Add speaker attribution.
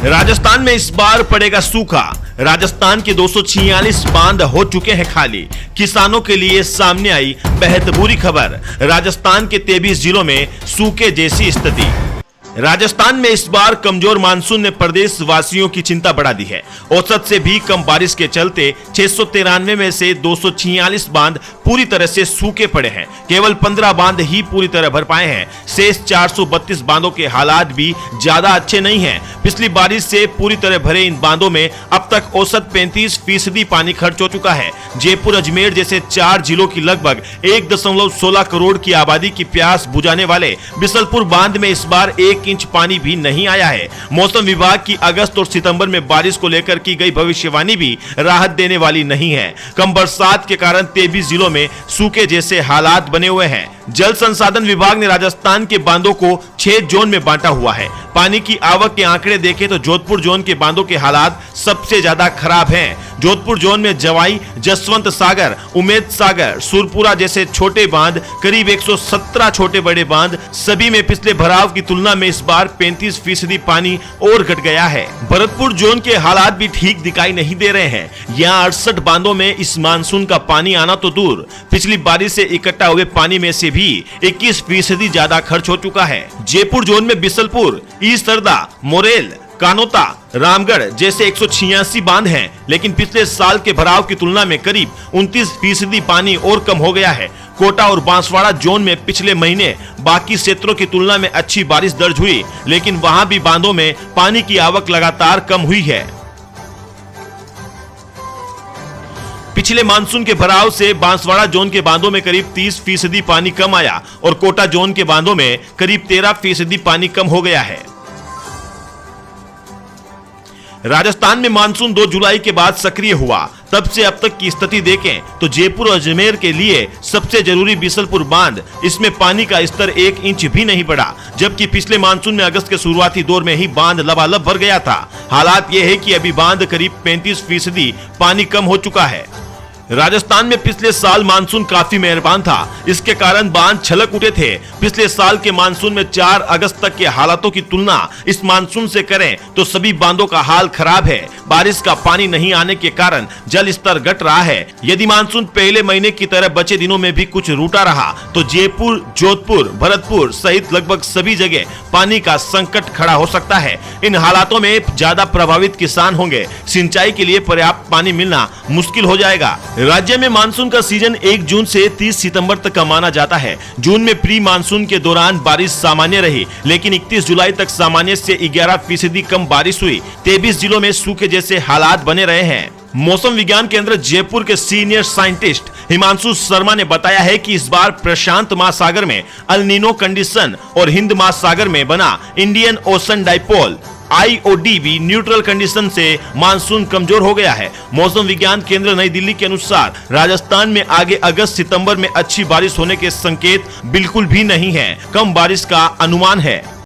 Speaker 1: राजस्थान में इस बार पड़ेगा सूखा। राजस्थान के 246 बांध हो चुके हैं खाली। किसानों के लिए सामने आई बेहद बुरी खबर। राजस्थान के 23 जिलों में सूखे जैसी स्थिति। राजस्थान में इस बार कमजोर मानसून ने प्रदेश वासियों की चिंता बढ़ा दी है। औसत से भी कम बारिश के चलते 693 में से 246 बांध पूरी तरह से सूखे पड़े हैं। केवल 15 बांध ही पूरी तरह भर पाए हैं। शेष 432 बांधों के हालात भी ज्यादा अच्छे नहीं हैं। पिछली बारिश से पूरी तरह भरे इन बांधों में अब तक औसत 35% पानी खर्च हो चुका है। जयपुर, अजमेर जैसे 4 जिलों की लगभग 1.16 करोड़ की आबादी की प्यास बुझाने वाले बिसलपुर बांध में इस बार 1 इंच पानी भी नहीं आया है। मौसम विभाग की अगस्त और सितंबर में बारिश को लेकर की गई भविष्यवाणी भी राहत देने वाली नहीं है। कम बरसात के कारण 23 जिलों में सूखे जैसे हालात बने हुए हैं। जल संसाधन विभाग ने राजस्थान के बांधों को 6 जोन में बांटा हुआ है। पानी की आवक के आंकड़े देखें तो जोधपुर जोन के बांधों के हालात सबसे ज्यादा खराब हैं। जोधपुर जोन में जवाई, जसवंत सागर, उमेद सागर, सुरपुरा जैसे छोटे बांध, करीब 117 छोटे बड़े बांध, सभी में पिछले भराव की तुलना में इस बार 35% पानी और घट गया है। भरतपुर जोन के हालात भी ठीक दिखाई नहीं दे रहे हैं। यहाँ 68 बांधों में इस मानसून का पानी आना तो दूर, पिछली बारिश से इकट्ठा हुए पानी में से भी 21% ज्यादा खर्च हो चुका है। जयपुर जोन में बिसलपुर, ईस्ट सरदा, मोरेल, कानोता, रामगढ़ जैसे 186 बांध हैं, लेकिन पिछले साल के भराव की तुलना में करीब 29% पानी और कम हो गया है। कोटा और बांसवाड़ा जोन में पिछले महीने बाकी क्षेत्रों की तुलना में अच्छी बारिश दर्ज हुई, लेकिन वहां भी बांधों में पानी की आवक लगातार कम हुई है। पिछले मानसून के भराव से बांसवाड़ा जोन के बांधों में करीब 30% पानी कम आया और कोटा जोन के बांधों में करीब 13% पानी कम हो गया है। राजस्थान में मानसून 2 जुलाई के बाद सक्रिय हुआ। तब से अब तक की स्थिति देखें तो जयपुर और अजमेर के लिए सबसे जरूरी बिसलपुर बांध, इसमें पानी का स्तर 1 इंच भी नहीं बढ़ा, जबकि पिछले मानसून में अगस्त के शुरुआती दौर में ही बांध लबालब भर गया था। हालात ये है कि अभी बांध करीब 35% पानी कम हो चुका है। राजस्थान में पिछले साल मानसून काफी मेहरबान था, इसके कारण बांध छलक उठे थे। पिछले साल के मानसून में 4 अगस्त तक के हालातों की तुलना इस मानसून से करें तो सभी बांधों का हाल खराब है। बारिश का पानी नहीं आने के कारण जल स्तर घट रहा है। यदि मानसून पहले महीने की तरह बचे दिनों में भी कुछ रूठा रहा तो जयपुर, जोधपुर, भरतपुर सहित लगभग सभी जगह पानी का संकट खड़ा हो सकता है। इन हालातों में ज्यादा प्रभावित किसान होंगे। सिंचाई के लिए पर्याप्त पानी मिलना मुश्किल हो जाएगा। राज्य में मानसून का सीजन 1 जून से 30 सितंबर तक का माना जाता है। जून में प्री मानसून के दौरान बारिश सामान्य रही, लेकिन 31 जुलाई तक सामान्य से 11% कम बारिश हुई। 23 जिलों में सूखे जैसे हालात बने रहे हैं। मौसम विज्ञान केंद्र जयपुर के सीनियर साइंटिस्ट हिमांशु शर्मा ने बताया है कि इस बार प्रशांत महासागर में अल नीनो कंडीशन और हिंद महासागर में बना Indian ocean dipole IOD neutral condition से मानसून कमजोर हो गया है। मौसम विज्ञान केंद्र नई दिल्ली के अनुसार राजस्थान में आगे अगस्त सितंबर में अच्छी बारिश होने के संकेत बिल्कुल भी नहीं है। कम बारिश का अनुमान है।